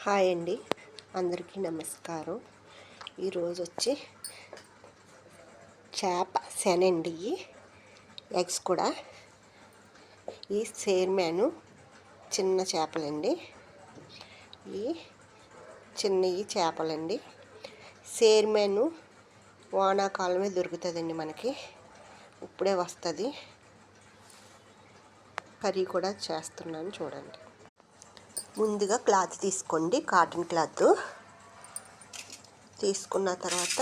Hi అండి, అందరికీ నమస్కారం. ఈరోజు వచ్చి చేప శనండి, ఎగ్స్ కూడా. ఈ సేర్మ్యాను చిన్న చేపలండి, ఈ చిన్నవి చేపలండి. సేర్మ్యాను వానాకాలమే దొరుకుతుందండి మనకి, ఇప్పుడే వస్తుంది. కర్రీ కూడా చేస్తున్నాను చూడండి. ముందుగా క్లాత్ తీసుకోండి, కాటన్ క్లాత్ తీసుకున్న తర్వాత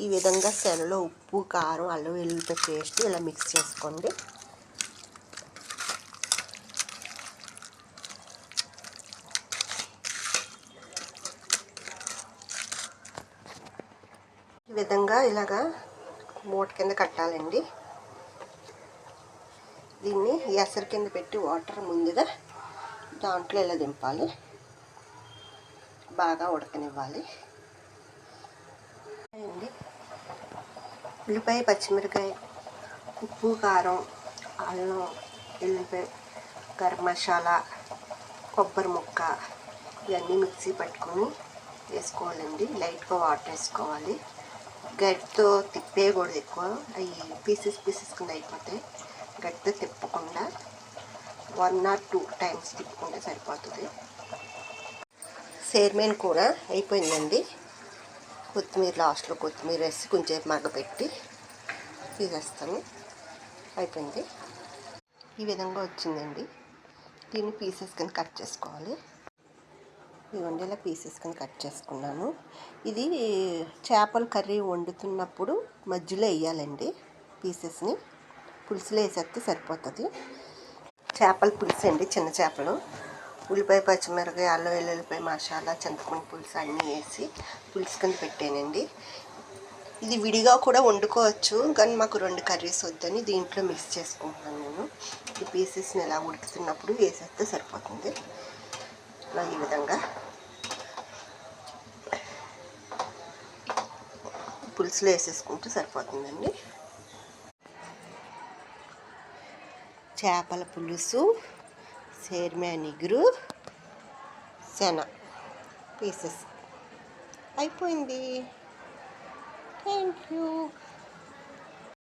ఈ విధంగా శనగలో ఉప్పు, కారం, అల్లం వెల్లుల్లిపాయ పేస్ట్ ఇలా మిక్స్ చేసుకోండి. ఈ విధంగా ఇలాగా మూట కింద కట్టాలండి. దీన్ని ఎసరు కింద పెట్టి వాటర్ ముందుగా దాంట్లో ఇలా దింపాలి, బాగా ఉడకనివ్వాలి అండి. ఉల్లిపాయ, పచ్చిమిరకాయ, ఉప్పు, కారం, అల్లం వెల్లుల్లిపాయ, గరం మసాలా, కొబ్బరి ముక్క ఇవన్నీ మిక్సీ పట్టుకొని వేసుకోవాలండి. లైట్గా వాటర్ వేసుకోవాలి. గట్టితో తిప్పేయకూడదు ఎక్కువ, అవి పీసెస్ కింద అయిపోతాయి. గట్టితో తిప్పకుండా 1 or 2 times తిప్పుకుంటే సరిపోతుంది. సేర్మేన్ కూర అయిపోయిందండి. కొత్తిమీర లాస్ట్లో కొత్తిమీర వేసి కొంచెం మగ్గపెట్టి తీసేస్తాను. అయిపోయింది. ఈ విధంగా వచ్చిందండి. దీన్ని పీసెస్ కింద కట్ చేసుకోవాలి. ఇవన్నీ ఇలా పీసెస్ కింద కట్ చేసుకున్నాను. ఇది చేపల కర్రీ వండుతున్నప్పుడు మధ్యలో వేయాలండి. పీసెస్ని పులుసులో వేసేస్తే సరిపోతుంది. చేపల పులుసు అండి, చిన్న చేపలు. ఉల్లిపాయ, పచ్చిమిరకాయ, అల్లం వెల్లుల్లిపాయ మసాలా, చింతపండు పులుసు అన్నీ వేసి పులుసు కింద పెట్టానండి. ఇది విడిగా కూడా వండుకోవచ్చు, కానీ మాకు 2 కర్రీస్ వద్దని దీంట్లో మిక్స్ చేసుకుంటున్నాను నేను. ఈ పీసెస్ని ఇలా ఉడుకుతున్నప్పుడు వేసేస్తే సరిపోతుంది. ఇలా ఈ విధంగా పులుసులో వేసేసుకుంటే సరిపోతుందండి. చేపల పులుసు, సేర్మ్యాన్ ఇగురు, శన పీసెస్ అయిపోయింది. Thank you.